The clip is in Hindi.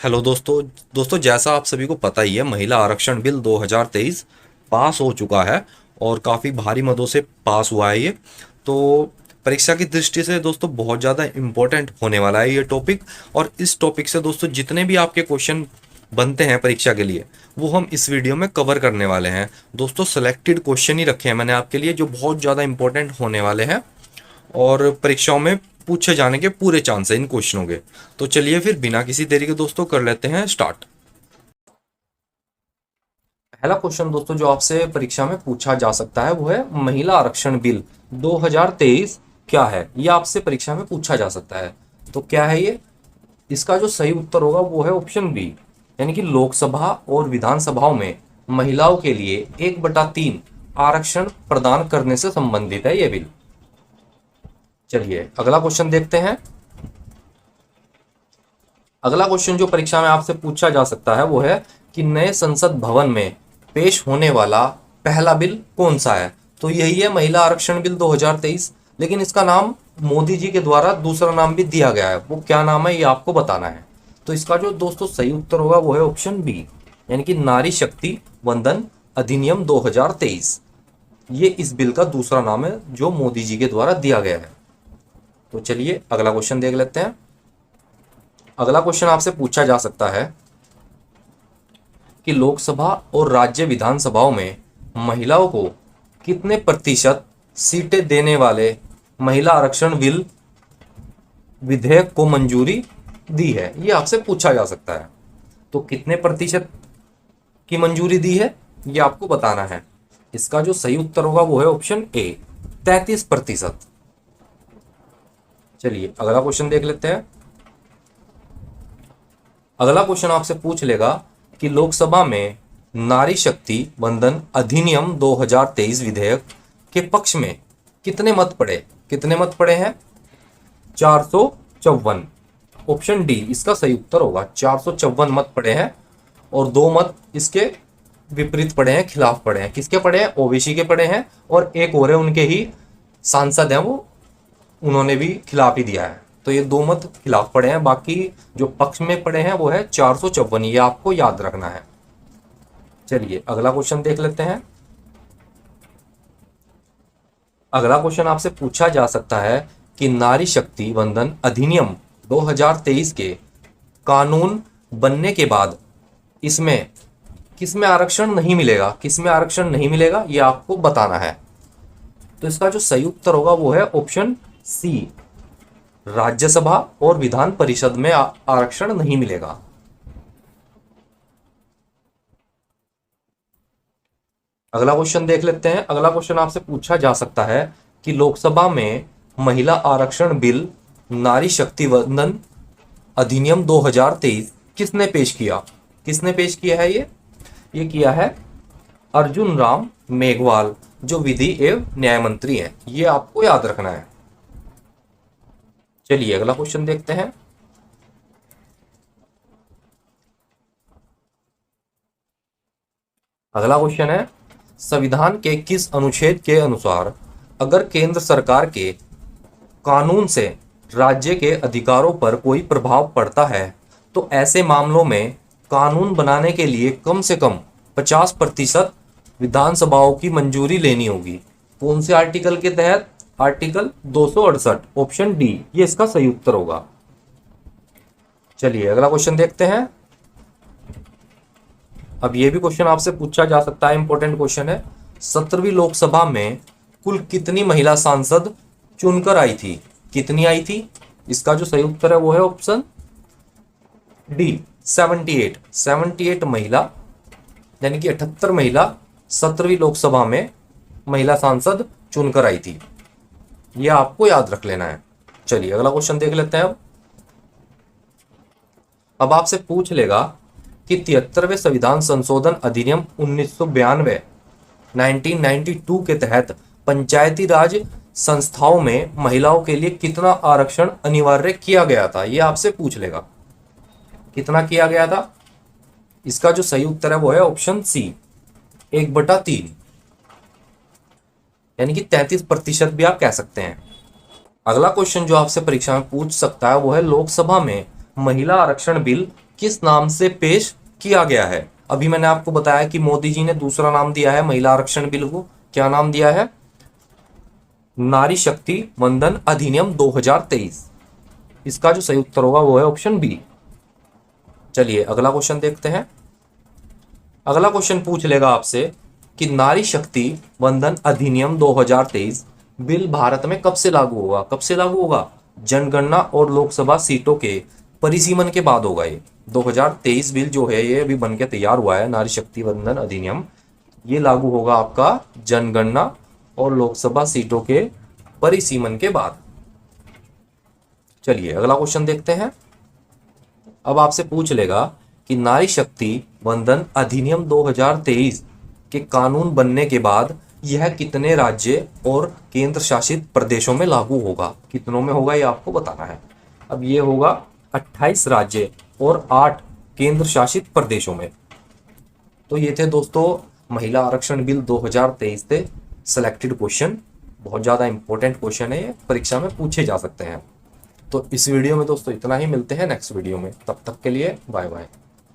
हेलो दोस्तों जैसा आप सभी को पता ही है, महिला आरक्षण बिल 2023 पास हो चुका है और काफ़ी भारी मतों से पास हुआ है ये। तो परीक्षा की दृष्टि से दोस्तों बहुत ज़्यादा इम्पोर्टेंट होने वाला है ये टॉपिक। और इस टॉपिक से दोस्तों जितने भी आपके क्वेश्चन बनते हैं परीक्षा के लिए, वो हम इस वीडियो में कवर करने वाले हैं। दोस्तों सेलेक्टेड क्वेश्चन ही रखे हैं मैंने आपके लिए जो बहुत ज़्यादा इंपॉर्टेंट होने वाले हैं और परीक्षाओं में पूछे जाने के पूरे चांस है इन क्वेश्चनों के। तो चलिए फिर बिना किसी देरी के दोस्तों कर लेते हैं स्टार्ट। पहला क्वेश्चन दोस्तों जो आपसे परीक्षा में पूछा जा सकता है वो है महिला आरक्षण बिल 2023 क्या है, ये आपसे परीक्षा में पूछा जा सकता है। तो क्या है ये? इसका जो सही उत्तर होगा वो है ऑप्शन बी, यानी कि लोकसभा और विधानसभाओं में महिलाओं के लिए 1/3 आरक्षण प्रदान करने से संबंधित है ये बिल। चलिए अगला क्वेश्चन देखते हैं। अगला क्वेश्चन जो परीक्षा में आपसे पूछा जा सकता है वो है कि नए संसद भवन में पेश होने वाला पहला बिल कौन सा है। तो यही है महिला आरक्षण बिल 2023, लेकिन इसका नाम मोदी जी के द्वारा दूसरा नाम भी दिया गया है। वो क्या नाम है ये आपको बताना है। तो इसका जो दोस्तों सही उत्तर होगा वो है ऑप्शन बी, यानी कि नारी शक्ति वंदन अधिनियम 2023। ये इस बिल का दूसरा नाम है जो मोदी जी के द्वारा दिया गया है। तो चलिए अगला क्वेश्चन देख लेते हैं। अगला क्वेश्चन आपसे पूछा जा सकता है कि लोकसभा और राज्य विधानसभाओं में महिलाओं को कितने प्रतिशत सीटें देने वाले महिला आरक्षण बिल विधेयक को मंजूरी दी है, ये आपसे पूछा जा सकता है। तो कितने प्रतिशत की मंजूरी दी है ये आपको बताना है। इसका जो सही उत्तर होगा वो है ऑप्शन ए, 33%। चलिए अगला क्वेश्चन देख लेते हैं। अगला क्वेश्चन आपसे पूछ लेगा कि लोकसभा में नारी शक्ति वंदन अधिनियम 2023 विधेयक के पक्ष में कितने मत पड़े। कितने मत पड़े हैं? 454। ऑप्शन डी इसका सही उत्तर होगा। 454 मत पड़े हैं और 2 मत इसके विपरीत पड़े हैं, खिलाफ पड़े हैं। किसके पड़े हैं? ओबीसी के पड़े हैं और एक और है उनके ही सांसद हैं, वो उन्होंने भी खिलाफ ही दिया है। तो ये 2 मत खिलाफ पड़े हैं, बाकी जो पक्ष में पड़े हैं वो है 454। ये आपको याद रखना है। चलिए अगला क्वेश्चन देख लेते हैं। अगला क्वेश्चन आपसे पूछा जा सकता है कि नारी शक्ति वंदन अधिनियम 2023 के कानून बनने के बाद इसमें किसमें आरक्षण नहीं मिलेगा। किसमें आरक्षण नहीं मिलेगा ये आपको बताना है। तो इसका जो सही उत्तर होगा वो है ऑप्शन सी, राज्यसभा और विधान परिषद में आरक्षण नहीं मिलेगा। अगला क्वेश्चन देख लेते हैं। अगला क्वेश्चन आपसे पूछा जा सकता है कि लोकसभा में महिला आरक्षण बिल नारी शक्ति वंदन अधिनियम 2023 किसने पेश किया। किसने पेश किया है ये किया है अर्जुन राम मेघवाल, जो विधि एवं न्याय मंत्री हैं। ये आपको याद रखना है। चलिए अगला क्वेश्चन देखते हैं। अगला क्वेश्चन है संविधान के किस अनुच्छेद के अनुसार अगर केंद्र सरकार के कानून से राज्य के अधिकारों पर कोई प्रभाव पड़ता है तो ऐसे मामलों में कानून बनाने के लिए कम से कम 50% विधानसभाओं की मंजूरी लेनी होगी। कौन से आर्टिकल के तहत? आर्टिकल 268, ऑप्शन डी ये इसका सही उत्तर होगा। चलिए अगला क्वेश्चन देखते हैं। अब ये भी क्वेश्चन आपसे पूछा जा सकता है, इंपॉर्टेंट क्वेश्चन है। 17वीं लोकसभा में कुल कितनी महिला सांसद चुनकर आई थी। कितनी आई थी? इसका जो सही उत्तर है वो है ऑप्शन डी, 78 महिला, यानी कि 78 महिला 17वीं लोकसभा में महिला सांसद चुनकर आई थी। यह आपको याद रख लेना है। चलिए अगला क्वेश्चन देख लेते हैं। अब आपसे पूछ लेगा कि 73वें संविधान संशोधन अधिनियम 1992 के तहत पंचायती राज संस्थाओं में महिलाओं के लिए कितना आरक्षण अनिवार्य किया गया था। यह आपसे पूछ लेगा कितना किया गया था। इसका जो सही उत्तर है वो है ऑप्शन सी, 1/3, यानी कि 33% भी आप कह सकते हैं। अगला क्वेश्चन जो आपसे परीक्षा में पूछ सकता है वो है लोकसभा में महिला आरक्षण बिल किस नाम से पेश किया गया है? अभी मैंने आपको बताया कि मोदी जी ने दूसरा नाम दिया है महिला आरक्षण बिल को। क्या नाम दिया है? नारी शक्ति वंदन अधिनियम 2023। इसका जो सही उत्तर होगा वो है ऑप्शन बी। चलिए अगला क्वेश्चन देखते हैं। अगला क्वेश्चन पूछ लेगा आपसे कि नारी शक्ति वंदन अधिनियम 2023 बिल भारत में कब से लागू होगा? कब से लागू होगा? जनगणना और लोकसभा सीटों के परिसीमन के बाद होगा। ये 2023 बिल जो है ये अभी बन के तैयार हुआ है, नारी शक्ति वंदन अधिनियम। ये लागू होगा आपका जनगणना और लोकसभा सीटों के परिसीमन के बाद। चलिए अगला क्वेश्चन देखते हैं। अब आपसे पूछ लेगा कि नारी शक्ति वंदन अधिनियम 2023 के कानून बनने के बाद यह कितने राज्य और केंद्र शासित प्रदेशों में लागू होगा? कितनों में होगा ये आपको बताना है। अब ये होगा 28 राज्य और 8 केंद्र शासित प्रदेशों में। तो ये थे दोस्तों महिला आरक्षण बिल 2023 से सिलेक्टेड क्वेश्चन। बहुत ज़्यादा इंपॉर्टेंट क्वेश्चन है, ये परीक्षा में पूछे जा सकते हैं। तो इस वीडियो में दोस्तों इतना ही, मिलते हैं नेक्स्ट वीडियो में। तब तक के लिए बाय बाय।